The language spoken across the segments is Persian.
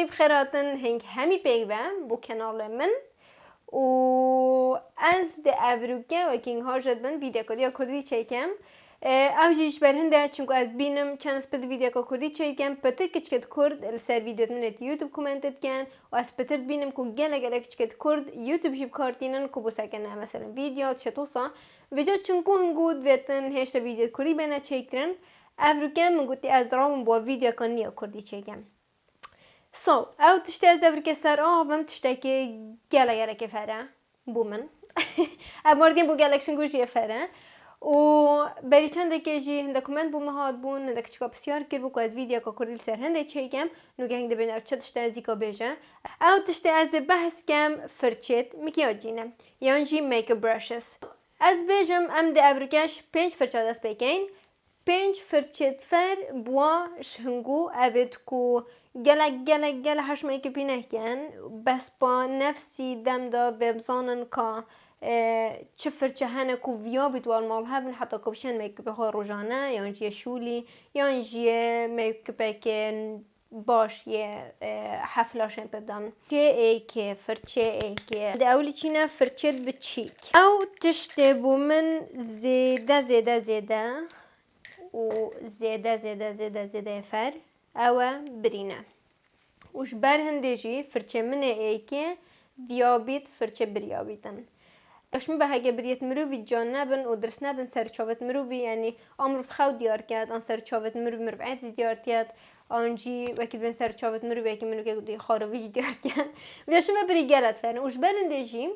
بخيراتن هنگ همی پیوم بو کانال من و از ده افروگه و کینگ ها جد بند ویدیو کردی چیکم اوجیش بر هنده چونکو از بینم چند اسپت ویدیو کردی چیکم پتر کچکت کرد سر ویدیو منت یوتیوب کومنتت کن و از پتر بینم کو گله کچکت کرد یوتیوب جیب کارتینن کو بو سکنه مثلا ویدیو چطوسا وجا چونکو هنگود ویتن هشت ویدیو کردی بنا چیکرن افروگه من گوتی از درام با ویدیو کنی کردی چیکم او تشتی از دور که سر آبم تشتی که گله که فره بومن مردیم بو گلکشن گوشی فره و بری چند که جی هنده کومنت بوم هاد بون هنده کچکا بسیار کرد بو که از ویدیو که کردیل سر هنده چیکم نوگه هنده بین او چه تشتی از ایکا بیجه او تشتی از بحث کم فرچت میکیا جینه یان جی میک براشز از بیجم ام ده افرکش 5 فرچه دست بکن 5 فرچت فر بوا شهنگو اوید کو گله هش میک بینه کن بس با نفسی دم دا وبزانن که چه فرچه هنه کو ویا بیدوال مال هبن حتی کبشن میک بخور روزانه یا جی شولی یا جی میک بکن باش یه حفلاشن بدم چه که فرچه که اولی چینه فرچت بچیک او تشته بو من زیده و زیده فر اوه برینه وش بر هندجی فرچه منه که دیابیت فرچه بریابیتن اش به هگه بریت مروی جان نبن و درس نبن سر چاوت مروی یعنی امر بخو دیار کرد آن سر چاوت مروی مربعت دیار کرد آنجی وکیل بن سر چاوت مروی که منو که گودی خاروی دیار کرد ویش ما بری گلت فرن وش بر هندجی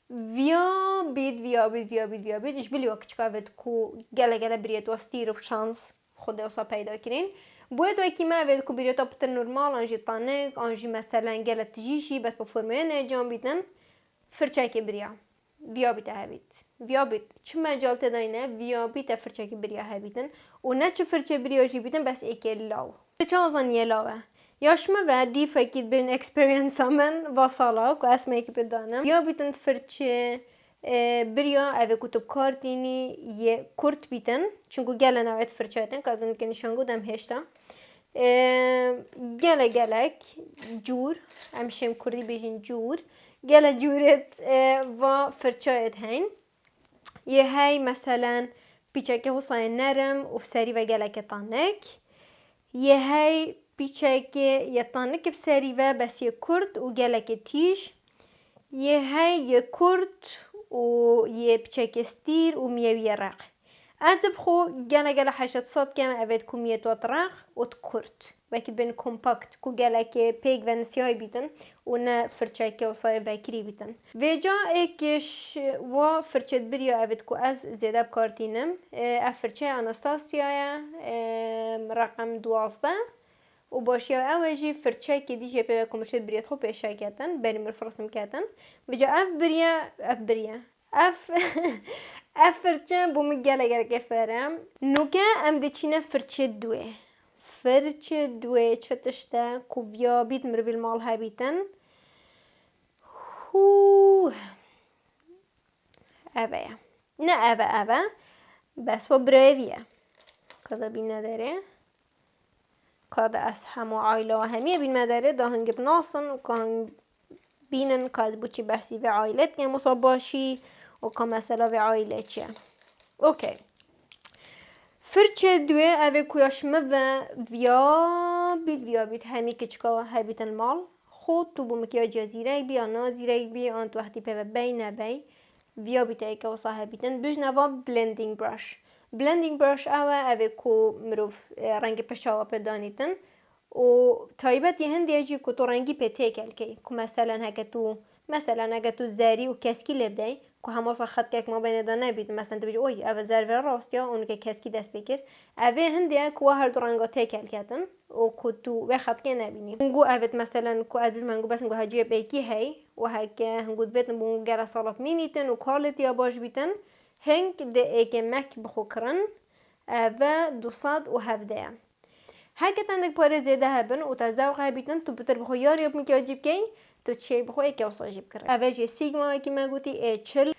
ویا بید اش بلی وقت چکاوت کو گله بریت واستیر و شانس خود اوسا پیدا کرین باید وقتی ما وید کو بریت آبتر نرمال آنجی تانک آنجی مثلا گله تجیشی بس با فرمه نجام بیدن فرچه که بریا ویا بیت چه مجال تداینه ویا بیت فرچه که بریا هبیدن و نه چه فرچه بریا جی بیدن بس ایک لاو چه آزان یه لاوه یاشمه و دی فکید بین اکسپریانس من واسالا که اسمه که بدانم یا بیتن فرچه بریا اوه کتب کارتینی یه کرد بیتن چونکو گله نوید فرچه هتن که از اون که نشانگو دم هشتا گلک جور همشم کردی بیشین جور گله جورت و فرچه هت هین یه های مثلا پیچه که حسای نرم و سری و گلک تانک یه های پیچه که یه تانک بسری و بس یه کرد و گلک تیش یه های یه کرد و یه پیچه که ستیر و میوی رق از بخو گله 800 کم اوید کمیت و رق و کرد وکی بین کمپاکت کو گلک پیگ و نسیای بیتن و نه فرچه که وصای وکری بیتن و جا ایکش و فرچه بریا اوید کو از زیده بکارتینم فرچه آناستاسیای رقم 12 و باشی اوجی فرچه که دیجی به کمرشت بریت خوب پیش کردن بریم فرستم کردن و جا اف فرچه بوم گله که فرم نوکه ام دیچینه فرچه دوه چه تشته کوبیا بیت مرویل مال هبیتن اوه نه اوه بس با برویه کدا بین نداره کدا از همه عائله و همیه بین نداره دا هنگ بناسن و که بینن کاد بوچی بحثی و عائلت که مصاب باشی و که مثلا و عائله چیه اوکی فرچه دوه اوه کویاشمه و ویا بید همی کچکا هبیتن مال خود تو بومکیا جزیره بیا نازیره بیا آنت وقتی پی بی ویا بیت ایکا و صاحبیتن بجنوا بلندینگ براش اوه کو مروف رنگ پشاوا پدانیتن و تایبت یه هندی اجی که تو رنگی پی تیکل که مثلا اگه تو زری و کسکی لبدهی که همه خط که ما بین دانه بید مثلا تو بجی اوی اوه زرور راست یا اونو که کسکی دست بکر اوه هنده که هر دو رنگا تیکل کردن و که تو و خط که نبینی هنگو اوه مثلا که از منگو بس هنگو هجیه بیکی هی و هکه هنگو دویتن بونگو گره سالات مینیتن و کالت یا باش بیتن هنگ ده ایگه مک بخو کرن و 217 هکه تندک پاره زیده هبن و تا زوق هبیتن تو بتر بخو یاری اب میکه عجیب کن تو چی بخو ایکه وصا جیب کرن اوه جی سیگما ایکی ما گوتی ایچل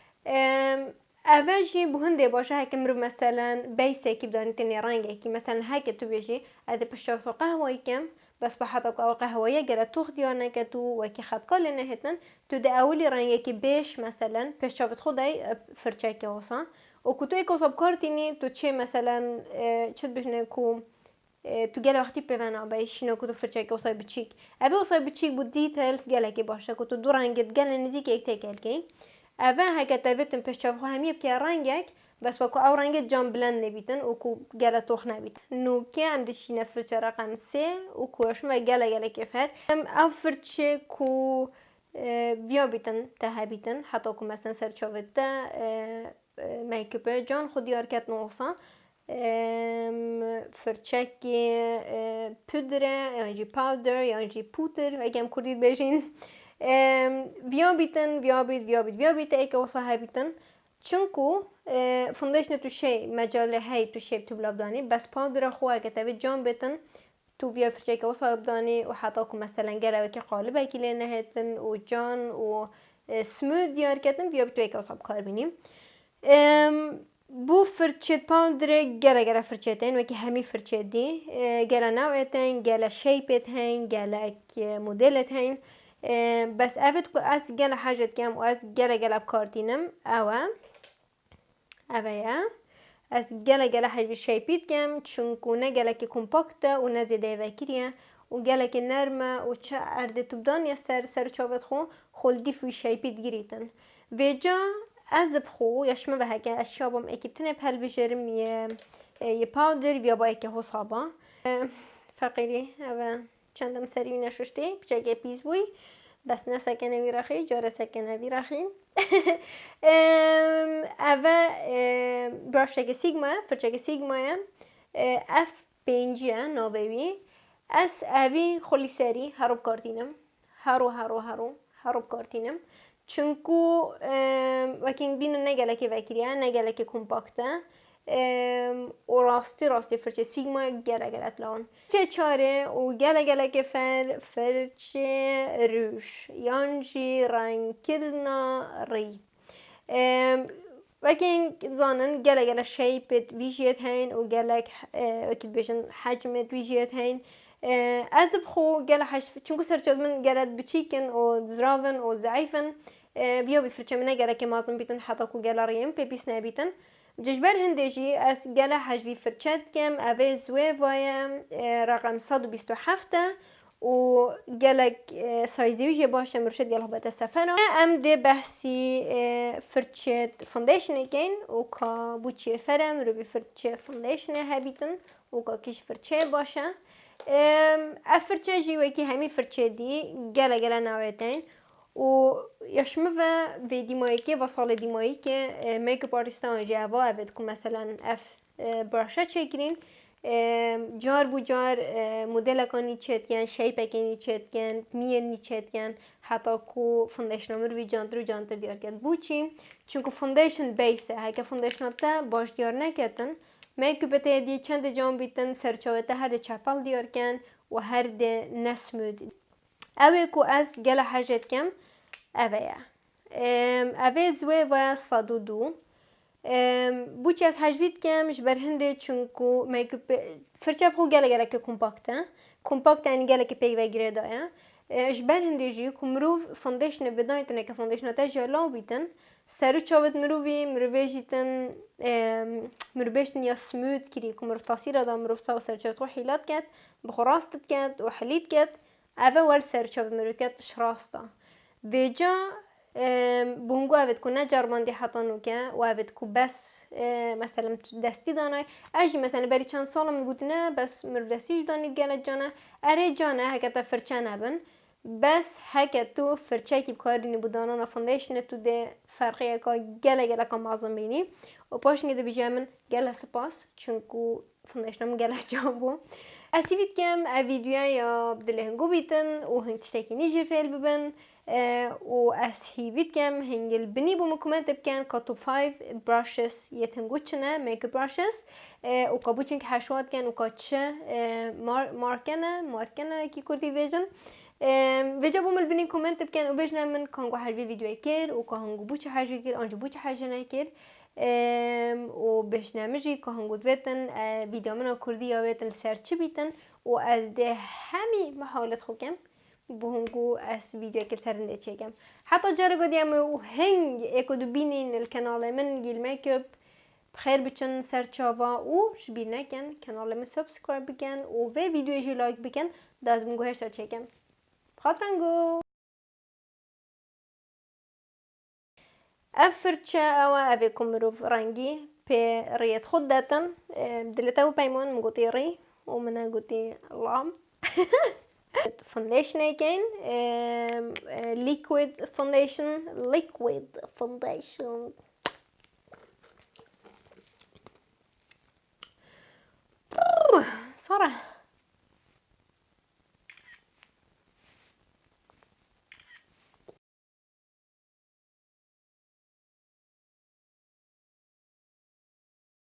اوه جی بهنده باشه هکه مرو مثلا بیسه که بدانیتنی رنگه که مثلا هکه تو بیشی اده پشتاق قهوه ایکم بس بحط أو قهوية جرا توخ ديارنا كتو وكي خد كل نهتن تو ده أولي رنگه كي بيش مثلا بيش شافت خداي فرچه كي وصا وكتو ايكو سب كارتيني تو تشي مثلا چد بجنه كو تو گله وقتی پیونا بایشینو که تو فرچه که وصای بچیک اوه وصای بچیک بود دیتیلز گله که باشه که تو دو رنگت گله نزدیک یک تکل کی اوه هکت دویتن پشت خو همیه بکی رنگک بس با که او رنگت جام بلند نبیتن و که گله توخ نبیتن نو که هم دشینه فرچه رقم 3 و کوش ما گله کفر او فرچه کو ویا بیتن ته بیتن حتی که مثلا سرچاوته میکوپه جان خود یار کت نوصا فرچکی پودره یعنی پاودر یعنی پودر اگه هم کردید بجین ویا بیت ایکه وصاها بیتن چونکو فوندیشن تو شی مجاله های تو شی تو بلابدانی بس پاودر خواه که تبی جان بیتن تو ویا فرچکی وصاها بدانی و حتی که مثلا گره که قالبه که لینه هتن و جان و سمود دیار کتن ویا بیتو ایکه وصاها بکار بینیم بو فرچه پاودر گله فرچه‌تین وکی همی فرچه دی گله نوعتین گله شیپت هین گله مدلت هین بس افت کو از گله حاجت کم و از گله بکارتینم اوه یا از گله حاجت شیپیت کم چونکو نه گله که کمپاکته و نه زیده وکریه و گله که نرمه و چه ارده توبدان یا سر چاوت خول دیفوی شیپیت گریتن ویجا از بخو یشمه به هکه اشیابم اکیبتنه پل بجرم یه پاودر ویا با اکه حسابا فقیری اوه چندم سری نشوشتی بچه پیز بوی بس نه سکنه وی رخی جاره سکنه وی رخی اوه براشته که سیگما فرچه که سیگما اف پینجیه ناوی از اوی خلی سری هروب کارتینم هروب کارتینم چونکو وکینگ بینو نگله که وکریه نگله که کمپاکته و راستی فرچه سیگما گله تلان چه چاره و گله که فرچه روش یانجی رنگ کرنا ری وکینگ زانن گله شیپت ویژیت هین و گله وکیل بیشن حجمت ویژیت هین از بخو گله چونکو سرچاد من گله بچیکن و زراون و ضعیفن بیا بفرچه منه گله که مازم بیتن حتی کو گله ریم پیس نبیتن جشبر هندجی از گله حجوی فرچت کم اوه زوه وایم رقم 127 و گله سایزیوی باشه مرشد گله بات سفره ام ده بحثی فرچت فوندیشن کن و که بوچی فرم رو بفرچه فوندیشن هبیتن و که کش فرچه باشه افرچه جیوه که همی فرچه دی گله نویتین و یشمه و دیمایی که و سال دیمایی که میکاپ آرتیستان جواب اوید که مثلا اف براشه چکرین جار بو جار مدل کنی چتکن شیپ کنی چتکن میانی چتکن حتی کو فوندیشن رو جانتر دیار کرد بوچی چون که فوندیشن بیسه هک فوندیشن تا باش دیار نکردن میکاپ تهدی چند جام بیتن سرچاوته هر ده چپل دیار کن و هر ده نسمود اوه کو از گله حاجت کم اوه زوه و 102 بوچی از حجوید کم جبر هنده چونکو میکاپ فرچه بخو گله که کمپاکت یعنی گله که پیگ وگیره دایه جبر هنده جی کمروف فوندیشن بدایتنه که فوندیشن تا جلاو بیتن سرو چاوت مروفی جیتن مروفیشتن یا سمود کری کمروف تاثیر دا مروف ساو سر چاوت خو حیلات کد بخو راستت کد و حلیت کد اوه ول سر چاوت مروف کد شراستا ویجا بونگو اوید که نه جرماندی حتانو که و اوید که بس مثلا دستی دانای اجی مثلا بری چند سال میگوتی نه بس مروف دستیش دانید گلت جانه اره جانه هکتا فرچه نبن بس هکتو فرچه که بکارینی بودانان فوندیشن تو ده فرقی که گله که معظم بینی و پاشنگی ده بیجه من گله سپاس چونکو فوندیشنم گله جان بو اسیوید کم ویدیوها یا بدلهنگو بیتن و هنگ تشتاکی نیجی فیل ببن و از هیوید کم هنگل بنی بوم کومنت بکن که توب 5 براشز یتنگو چنه میکاپ براشز و که بوچن که حشوات کن و که چه مارکنه کی کردی ویژن ویجا بوم البنی کومنت بکن و بجنه من کانگو حجوی ویدیوی کر و که هنگو بوچه حجوی کر آنجا بوچه حجوی نکر و بشنامجی که هنگود ویتن ویدیو من کردی یا ویتن سرچی بیتن و از ده همی محاولت خوکم بهنگو از ویدیو که سرنده چکم حتی جاره گدیم و هنگ اکدو بینین الکانال من گیل میکب بخیر بچن سرچاوا و شبیر نکن کانال من سابسکرایب بکن و ویدیو جی لایک بکن دازم گوهش تا چکم خاطرنگو افرچه او اویکم مروف رنگی به ریت خود داتن دلتا و پیمان مگوتی ری و منه گوتی لام foundation again liquid foundation صراحة